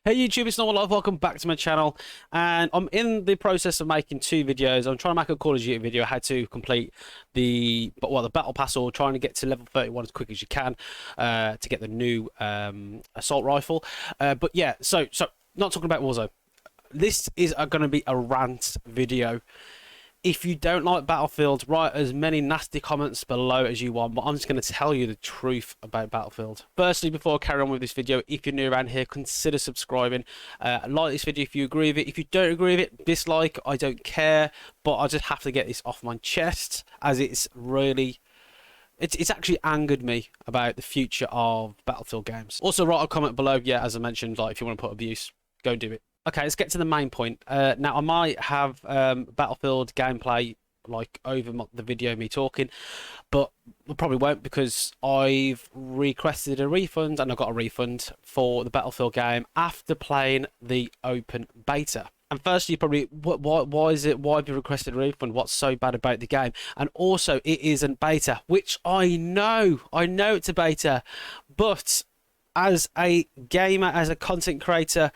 Hey YouTube, it's Normal Life. Welcome back to my channel, and I'm in the process of making two videos. I'm trying to make a Call of Duty video, how to complete the battle pass, or trying to get to level 31 as quick as you can to get the new assault rifle. But yeah, so not talking about Warzone. This is going to be a rant video. If you don't like Battlefield, write as many nasty comments below as you want, but I'm just going to tell you the truth about Battlefield. Firstly, before I carry on with this video, if you're new around here, consider subscribing. Like this video if you agree with it. If you don't agree with it, dislike. I don't care, but I just have to get this off my chest, as it's really... It's actually angered me about the future of Battlefield games. Also, write a comment below. Yeah, as I mentioned, like if you want to put abuse, go and do it. Okay, let's get to the main point. Now, I might have Battlefield gameplay like over the video me talking, but I probably won't, because I've requested a refund and I got a refund for the Battlefield game after playing the open beta. And firstly, probably, why have you requested a refund? What's so bad about the game? And also, it isn't beta, which I know it's a beta, but as a gamer, as a content creator,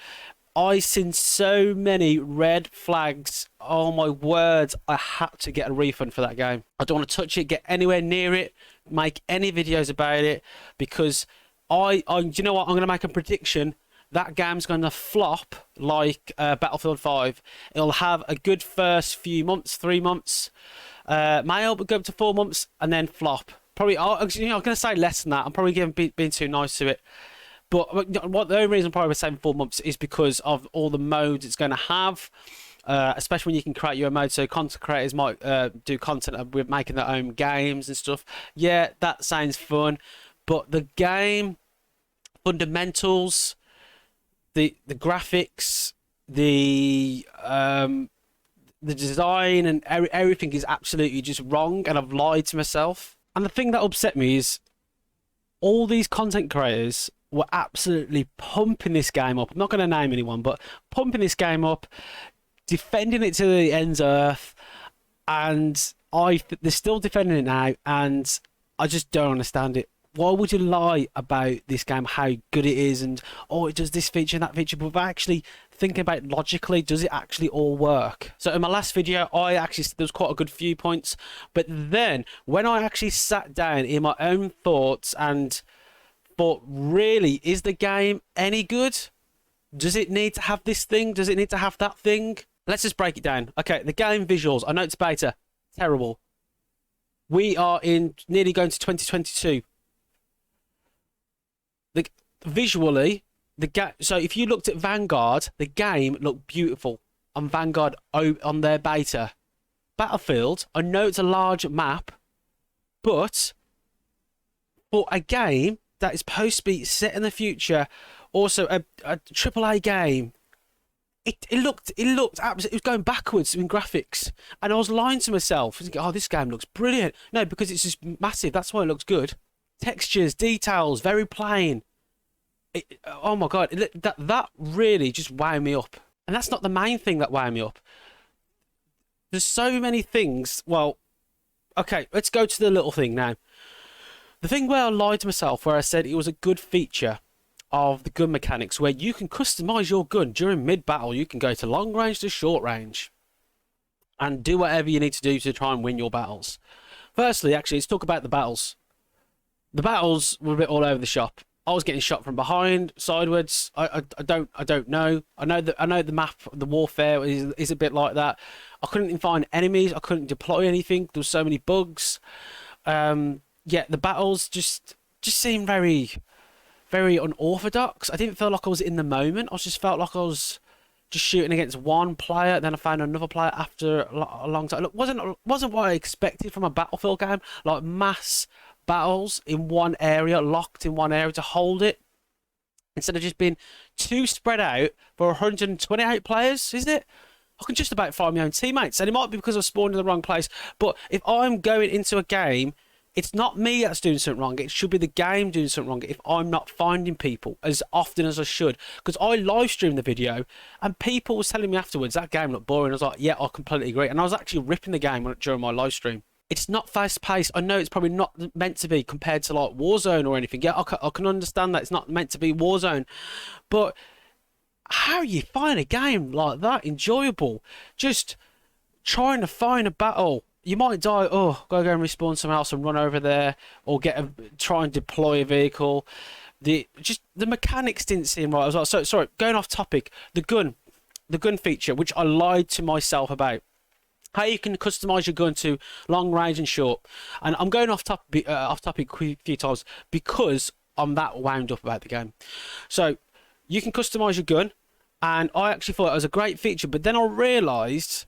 I seen so many red flags. Oh my words, I had to get a refund for that game. I don't want to touch it, get anywhere near it, make any videos about it, because do you know what? I'm going to make a prediction. That game's going to flop like Battlefield 5. It'll have a good first few months, 3 months, may go up to 4 months, and then flop. Probably, I'm going to say less than that. I'm probably being too nice to it. But the only reason I'm probably saying 4 months is because of all the modes it's going to have, especially when you can create your own mode. So content creators might do content with making their own games and stuff. Yeah, that sounds fun. But the game fundamentals, the graphics, the design, and everything is absolutely just wrong, and I've lied to myself. And the thing that upset me is all these content creators were absolutely pumping this game up. I'm not going to name anyone, but pumping this game up, defending it to the ends of earth, and they're still defending it now, and I just don't understand it. Why would you lie about this game, how good it is, and oh, it does this feature and that feature, but actually thinking about it logically, does it actually all work? So in my last video, there was quite a good few points, but then when I actually sat down in my own thoughts and thought, really, is the game any good? Does it need to have this thing? Does it need to have that thing? Let's just break it down. Okay, the game visuals. I know it's beta. Terrible. We are nearly going to 2022. Visually, so if you looked at Vanguard, the game looked beautiful on Vanguard on their beta. Battlefield, I know it's a large map, but for a game that is supposed to be set in the future, also a AAA game, it looked absolutely, it was going backwards in graphics, and I was lying to myself, thinking, oh, this game looks brilliant. No, because it's just massive, that's why it looks good. Textures, details, very plain. Oh my god, that really just wound me up. And that's not the main thing that wound me up. There's so many things. Well, okay, let's go to the little thing now. The thing where I lied to myself, where I said it was a good feature of the gun mechanics, where you can customize your gun during mid-battle. You can go to long range to short range and do whatever you need to do to try and win your battles. Firstly, actually, let's talk about the battles. The battles were a bit all over the shop. I was getting shot from behind, sideways. I don't know. I know the map, the warfare is a bit like that. I couldn't even find enemies. I couldn't deploy anything. There were so many bugs. Yeah, the battles just seemed very, very unorthodox. I didn't feel like I was in the moment. I just felt like I was just shooting against one player, then I found another player after a long time. Look, wasn't what I expected from a Battlefield game, like mass battles in one area, locked in one area to hold it, instead of just being too spread out for 128 players, isn't it? I can just about find my own teammates, and it might be because I've spawned in the wrong place, but if I'm going into a game, it's not me that's doing something wrong. It should be the game doing something wrong if I'm not finding people as often as I should. Because I live streamed the video, and people was telling me afterwards that game looked boring. I was like, yeah, I completely agree. And I was actually ripping the game during my live stream. It's not fast paced. I know it's probably not meant to be compared to like Warzone or anything. Yeah, I can understand that it's not meant to be Warzone, but how you find a game like that enjoyable? Just trying to find a battle. You might die. Oh, gotta go and respawn someone else and run over there, or try and deploy a vehicle. The mechanics didn't seem right as well. So sorry, going off topic. The gun feature, which I lied to myself about. How you can customize your gun to long range and short. And I'm going off topic a few times because I'm that wound up about the game. So you can customize your gun, and I actually thought it was a great feature, but then I realized,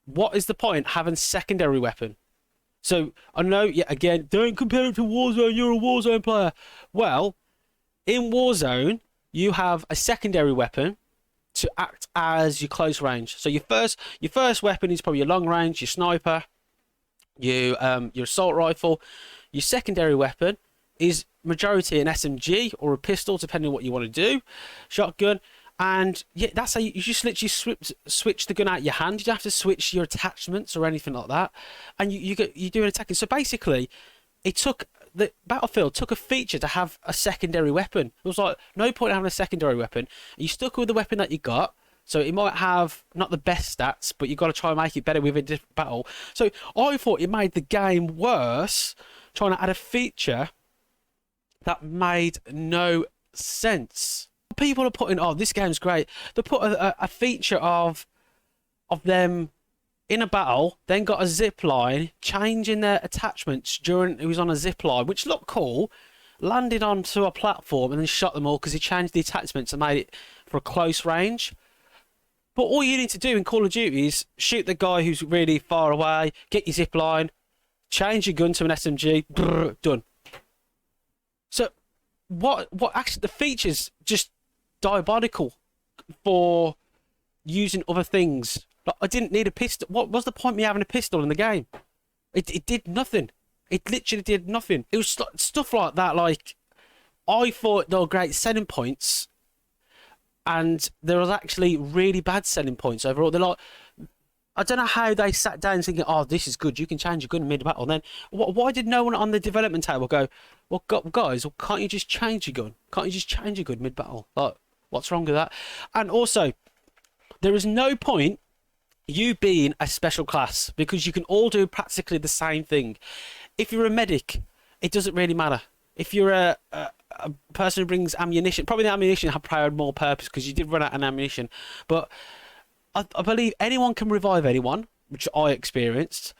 what is the point having secondary weapon? So I know, yeah, again, don't compare it to Warzone, you're a Warzone player. Well, in Warzone, you have a secondary weapon to act as your close range. So your first weapon is probably your long range, your sniper, your assault rifle. Your secondary weapon is majority an SMG or a pistol, depending on what you want to do, shotgun. And yeah, that's how you just literally switch the gun out your hand. You don't have to switch your attachments or anything like that. And you do an attacking. So basically, the Battlefield took a feature to have a secondary weapon. It was like, no point in having a secondary weapon. You stuck with the weapon that you got. So it might have not the best stats, but you've got to try and make it better with a different battle. So I thought it made the game worse trying to add a feature that made no sense. People are putting, oh, this game's great. They put a feature of them in a battle, then got a zip line, changing their attachments during he was on a zip line, which looked cool, landed onto a platform and then shot them all because he changed the attachments and made it for a close range. But all you need to do in Call of Duty is shoot the guy who's really far away, get your zip line, change your gun to an SMG, brrr, done. So what actually, the feature's just diabolical for using other things. Like, I didn't need a pistol. What was the point of me having a pistol in the game? It did nothing. It literally did nothing. It was stuff like that. Like, I thought there were great selling points, and there was actually really bad selling points overall. They're like, I don't know how they sat down thinking, oh, this is good, you can change your gun mid-battle. Then why did no one on the development table go, well, guys, can't you just change your gun? Can't you just change your gun mid-battle? Like, what's wrong with that? And also, there is no point you being a special class, because you can all do practically the same thing. If you're a medic, it doesn't really matter. If you're a person who brings ammunition, probably the ammunition had more purpose because you did run out of ammunition. But I believe anyone can revive anyone, which I experienced.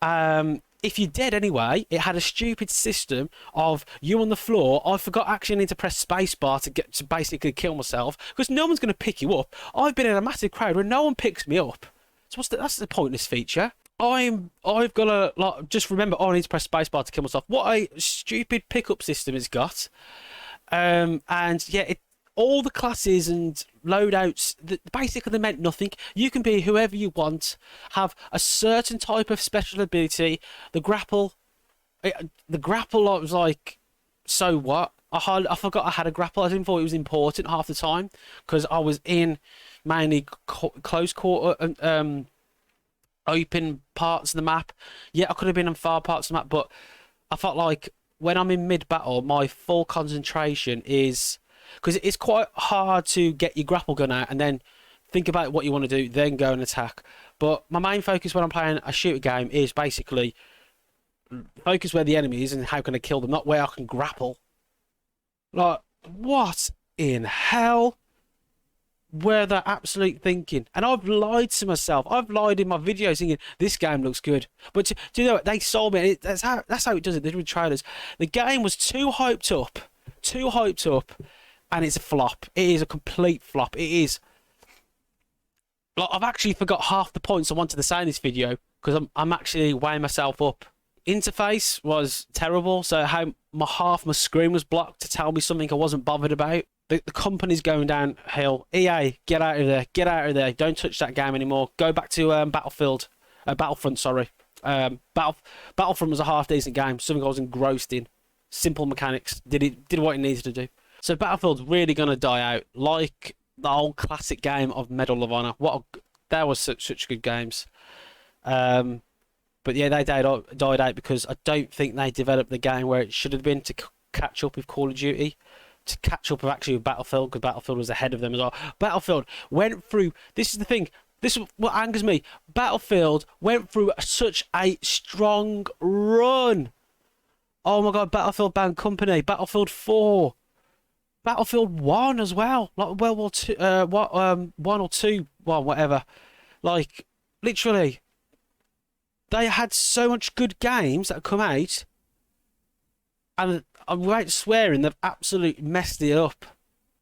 If you're dead anyway, it had a stupid system of you on the floor. I forgot actually I need to press spacebar to basically kill myself because no one's going to pick you up. I've been in a massive crowd where no one picks me up. So that's the pointless feature. I've got to like just remember, oh, I need to press spacebar to kill myself. What a stupid pickup system it's got. And yeah, all the classes and loadouts, basically they meant nothing. You can be whoever you want, have a certain type of special ability. The grapple, I was like, so what? I forgot I had a grapple. I didn't thought it was important half the time because I was in mainly close quarter open parts of the map. Yeah, I could have been in far parts of the map, but I felt like when I'm in mid-battle, my full concentration is... Because it's quite hard to get your grapple gun out and then think about what you want to do, then go and attack. But my main focus when I'm playing a shooter game is basically focus where the enemy is and how can I kill them, not where I can grapple. Like, what in hell were they absolute thinking? And I've lied to myself. I've lied in my videos thinking this game looks good. But do you know what? They sold me. That's how it does it. They do trailers. The game was too hyped up, and it's a flop. It is a complete flop. It is. Like, I've actually forgot half the points I wanted to say in this video because I'm actually weighing myself up. Interface was terrible, so how half my screen was blocked to tell me something I wasn't bothered about. The company's going downhill. EA, get out of there. Get out of there. Don't touch that game anymore. Go back to Battlefront, sorry. Battlefront was a half-decent game. Something I was engrossed in. Simple mechanics. Did what it needed to do. So Battlefield's really going to die out. Like the old classic game of Medal of Honor. There was such good games. But yeah, they died out because I don't think they developed the game where it should have been to catch up with Call of Duty. to catch up with actually with Battlefield, because Battlefield was ahead of them as well. Battlefield went through. This is the thing. This is what angers me. Battlefield went through such a strong run. Oh my god, Battlefield Band Company, Battlefield 4, Battlefield 1 as well. Like World War 2, 1 or 2, well, whatever. Like, literally, they had so much good games that come out, and without swearing, they've absolutely messed it up.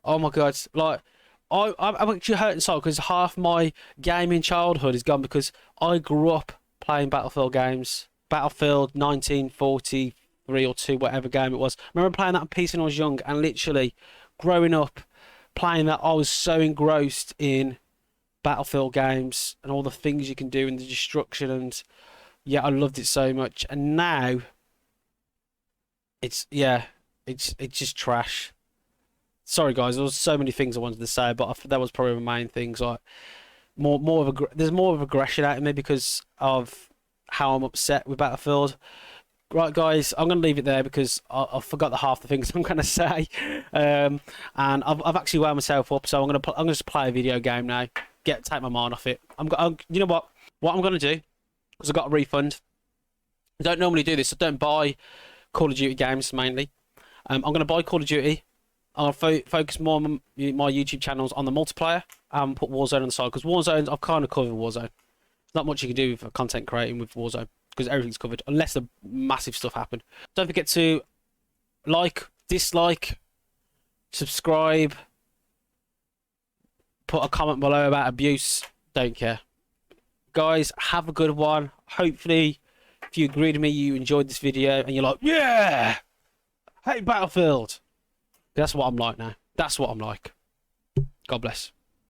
Oh my god, like, I'm actually hurt inside because half my gaming childhood is gone because I grew up playing Battlefield games. Battlefield 1943 or 2, whatever game it was. I remember playing that on PC when I was young, and literally growing up playing that, I was so engrossed in Battlefield games and all the things you can do and the destruction, and yeah, I loved it so much. And now it's just trash. Sorry guys, there was so many things I wanted to say, but that was probably my main things. Like there's more of aggression out of me because of how I'm upset with Battlefield. Right, guys, I'm going to leave it there because I forgot the half the things I'm going to say, and I've actually wound myself up. So I'm going to just play a video game now. Take my mind off it. You know what? What I'm going to do, because I got a refund. I don't normally do this. I don't buy Call of Duty games mainly. I'm going to buy Call of Duty. I'll focus more on my YouTube channels on the multiplayer and put Warzone on the side, because Warzone, I've kind of covered Warzone. There's not much you can do with content creating with Warzone because everything's covered unless the massive stuff happen. Don't forget to like, dislike, subscribe, put a comment below about abuse. Don't care. Guys, have a good one. Hopefully, if you agree with me, you enjoyed this video and you're like, yeah, hey Battlefield. That's what I'm like now. That's what I'm like. God bless.